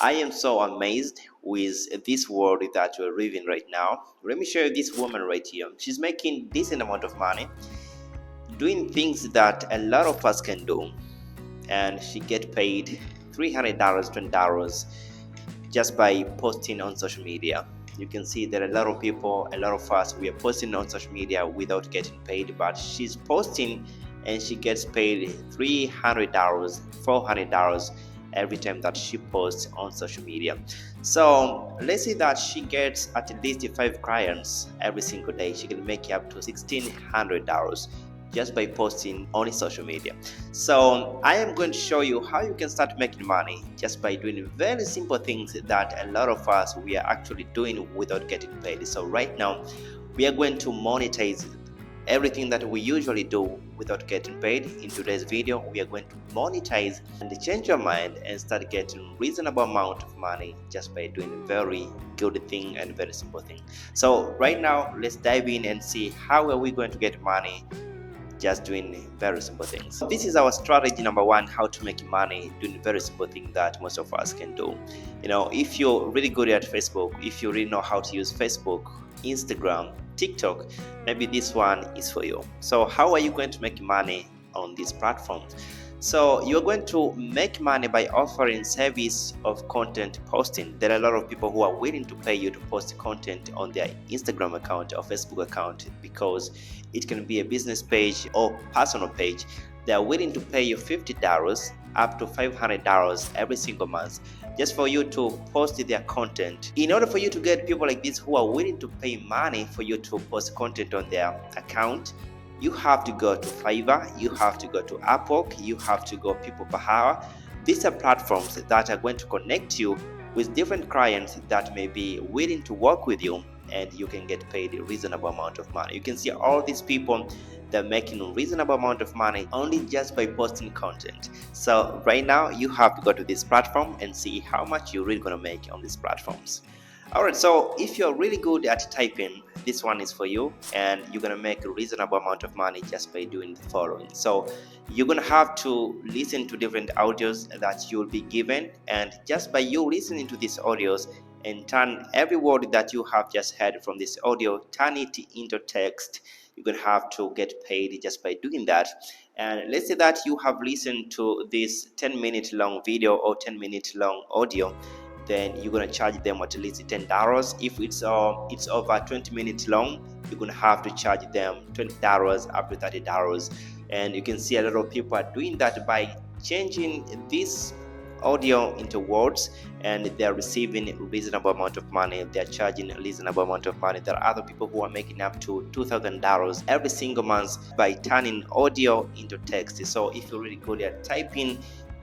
I am so amazed with this world that we're living right now. Let me show you this woman right here. She's making decent amount of money, doing things that a lot of us can do, and she get paid $300, $20 just by posting on social media. You can see that a lot of people, a lot of us, we are posting on social media without getting paid, but she's posting and she gets paid $300, $400 every time that she posts on social media. So let's say that she gets at least 5 clients every single day. She can make up to $1,600 just by posting on social media. So I am going to show you how you can start making money just by doing very simple things that a lot of us we are actually doing without getting paid. So right now we are going to monetize everything that we usually do without getting paid. In today's video we are going to monetize and change your mind and start getting reasonable amount of money just by doing very good thing and very simple thing. So right now let's dive in and see how are we going to get money just doing very simple things. This is our strategy number one, how to make money doing very simple thing that most of us can do. If you're really good at Facebook, if you really know how to use Facebook, Instagram, TikTok, maybe this one is for you. So how are you going to make money on these platforms? So you're going to make money by offering service of content posting. There are a lot of people who are willing to pay you to post content on their Instagram account or Facebook account, because it can be a business page or personal page. They are willing to pay you $50 up to $500 every single month just for you to post their content. In order for you to get people like this who are willing to pay money for you to post content on their account, you have to go to Fiverr, you have to go to Upwork, you have to go People Per Hour. These are platforms that are going to connect you with different clients that may be willing to work with you, and you can get paid a reasonable amount of money. You can see all these people, they're making a reasonable amount of money only just by posting content. So right now you have to go to this platform and see how much you're really going to make on these platforms. Alright, so if you're really good at typing, this one is for you, and you're gonna make a reasonable amount of money just by doing the following. So you're gonna have to listen to different audios that you'll be given, and just by you listening to these audios and turn every word that you have just heard from this audio, turn it into text, you're gonna have to get paid just by doing that. And let's say that you have listened to this 10-minute long video or 10-minute long audio, then you're gonna charge them at least $10. If it's over 20 minutes long, you're gonna have to charge them $20 up to $30. And you can see a lot of people are doing that by changing this audio into words, and they're receiving a reasonable amount of money. They're charging a reasonable amount of money. There are other people who are making up to $2,000 every single month by turning audio into text. So if you're really good at typing,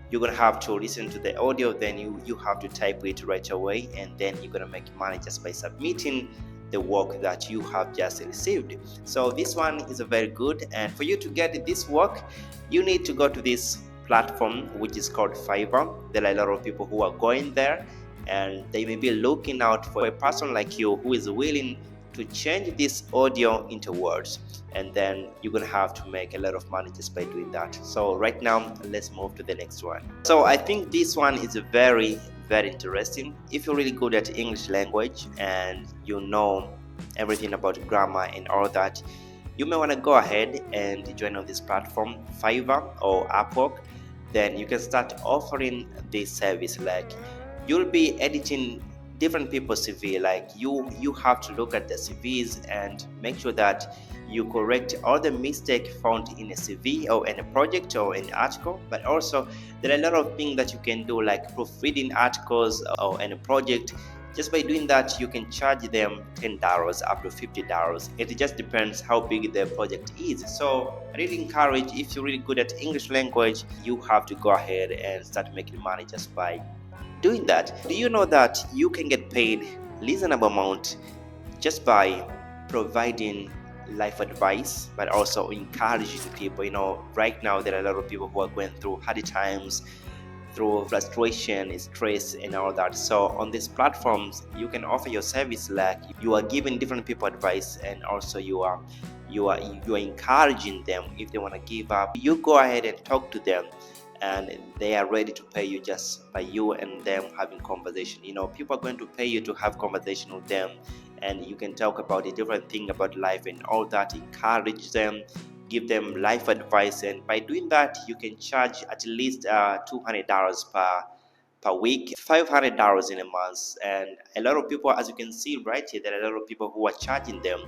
you're gonna have to listen to the audio, then you have to type it right away, and then you're gonna make money just by submitting the work that you have just received. So this one is a very good, and for you to get this work, you need to go to this platform which is called Fiverr. There are a lot of people who are going there, and they may be looking out for a person like you who is willing to change this audio into words, and then you're gonna have to make a lot of money just by doing that. So right now let's move to the next one. So I think this one is a very interesting. If you're really good at English language and you know everything about grammar and all that, you may want to go ahead and join on this platform, Fiverr or Upwork. Then you can start offering this service. Like, you'll be editing different people's CV. Like you have to look at the CVs and make sure that you correct all the mistakes found in a CV or in a project or in an article. But also there are a lot of things that you can do, like proofreading articles or in a project. Just by doing that, you can charge them $10 up to $50. It just depends how big the project is. So I really encourage, if you're really good at English language, you have to go ahead and start making money just by doing that. Do you know that you can get paid reasonable amount just by providing life advice, but also encouraging people? Right now there are a lot of people who are going through hard times, through frustration, stress, and all that. So on these platforms you can offer your service, like you are giving different people advice, and also you are encouraging them. If they want to give up, you go ahead and talk to them and they are ready to pay you just by you and them having conversation. People are going to pay you to have conversation with them, and you can talk about a different thing about life and all that, encourage them, give them life advice, and by doing that you can charge at least $200 per week, $500 in a month. And a lot of people, as you can see right here, there are a lot of people who are charging them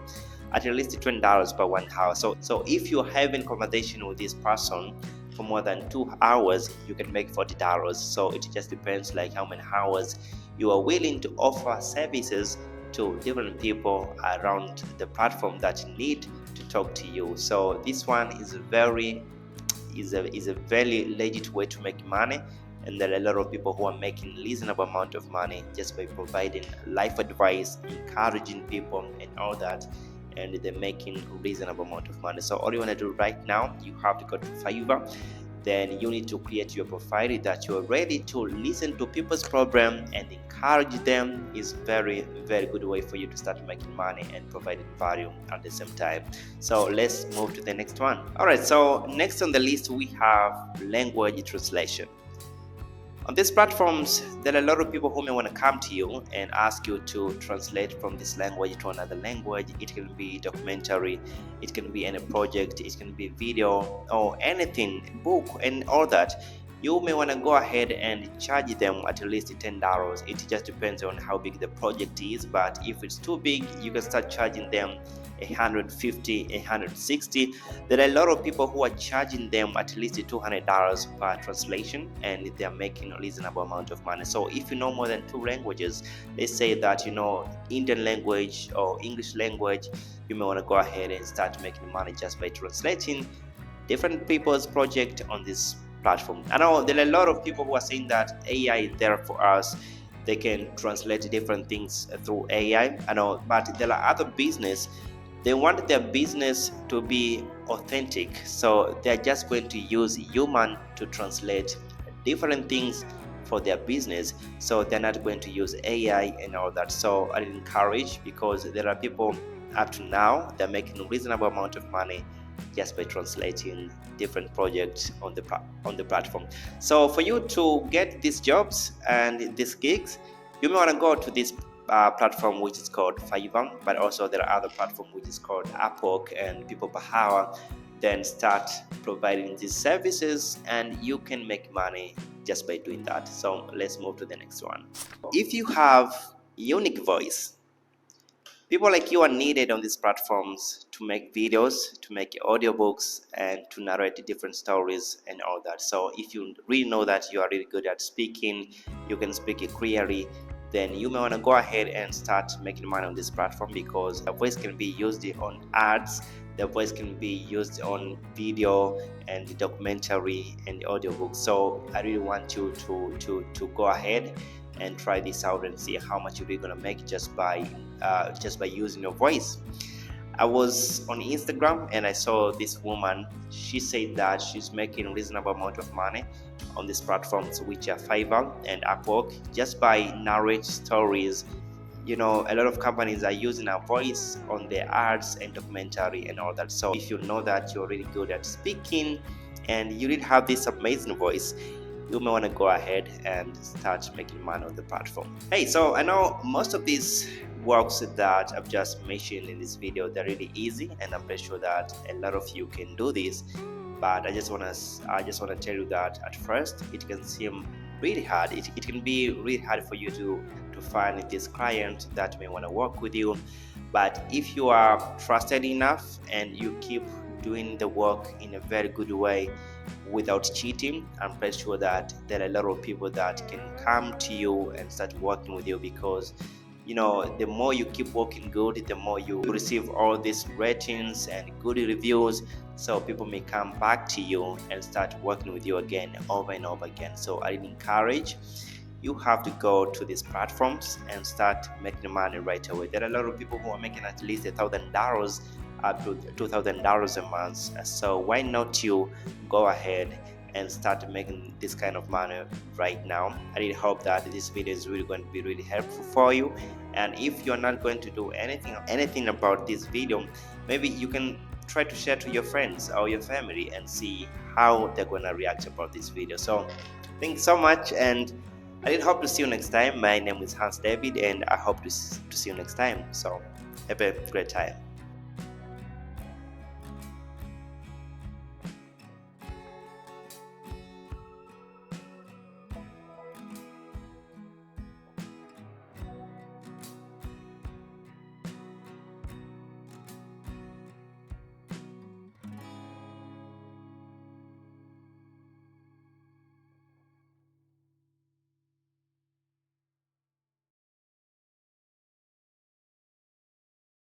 at least $20 per 1 hour. So if you're having conversation with this person for more than 2 hours, you can make $40. So it just depends like how many hours you are willing to offer services to different people around the platform that need to talk to you. So this one is a very legit way to make money, and there are a lot of people who are making reasonable amount of money just by providing life advice, encouraging people and all that, and they're making reasonable amount of money. So all you want to do right now, you have to go to Fiverr. Then you need to create your profile that you're ready to listen to people's problem and encourage them. Is very good way for you to start making money and providing value at the same time. So let's move to the next one. All right, so next on the list we have language translation. On these platforms, there are a lot of people who may want to come to you and ask you to translate from this language to another language. It can be documentary, it can be any project, it can be video or anything, book and all that. You may want to go ahead and charge them at least $10. It just depends on how big the project is, but if it's too big, you can start charging them $150, $160. There are a lot of people who are charging them at least $200 per translation, and they are making a reasonable amount of money. So if you know more than 2 languages, let's say that you know Indian language or English language, you may want to go ahead and start making money just by translating different people's project on this platform. I know there are a lot of people who are saying that AI is there for us. They can translate different things through AI. I know, but there are other business. They want their business to be authentic, so they're just going to use human to translate different things for their business. So they're not going to use AI and all that. So I encourage, because there are people up to now they're making a reasonable amount of money just by translating different projects on the platform. So for you to get these jobs and these gigs, you may want to go to this platform which is called Fiverr, but also there are other platforms which is called Upwork and People Per Hour. Then start providing these services and you can make money just by doing that. So let's move to the next one. If you have unique voice, people like you are needed on these platforms to make videos, to make audiobooks, and to narrate different stories and all that. So if you really know that you are really good at speaking, you can speak it clearly, then you may want to go ahead and start making money on this platform, because the voice can be used on ads, the voice can be used on video and documentary and audiobook. So I really want you to go ahead and try this out and see how much you're gonna make just by using your voice. I was on Instagram and I saw this woman. She said that she's making a reasonable amount of money on these platforms, which are Fiverr and Upwork, just by narrate stories. A lot of companies are using our voice on their ads and documentary and all that. So if you know that you're really good at speaking and you really have this amazing voice, you may want to go ahead and start making money on the platform. Hey, so I know most of these works that I've just mentioned in this video, they're really easy, and I'm pretty sure that a lot of you can do this. But I just want to tell you that at first it can seem really hard. It can be really hard for you to find this client that may want to work with you. But if you are trusted enough and you keep doing the work in a very good way without cheating, I'm pretty sure that there are a lot of people that can come to you and start working with you, because the more you keep working good, the more you receive all these ratings and good reviews. So people may come back to you and start working with you again over and over again. So I encourage you have to go to these platforms and start making money right away. There are a lot of people who are making at least $1,000 up to $2,000 a month. So why not you go ahead and start making this kind of money right now? I really hope that this video is really going to be really helpful for you. And if you're not going to do anything about this video, maybe you can try to share to your friends or your family and see how they're gonna react about this video. So thanks so much, and I did hope to see you next time. My name is Hans David, and I hope to see you next time. So have a great time.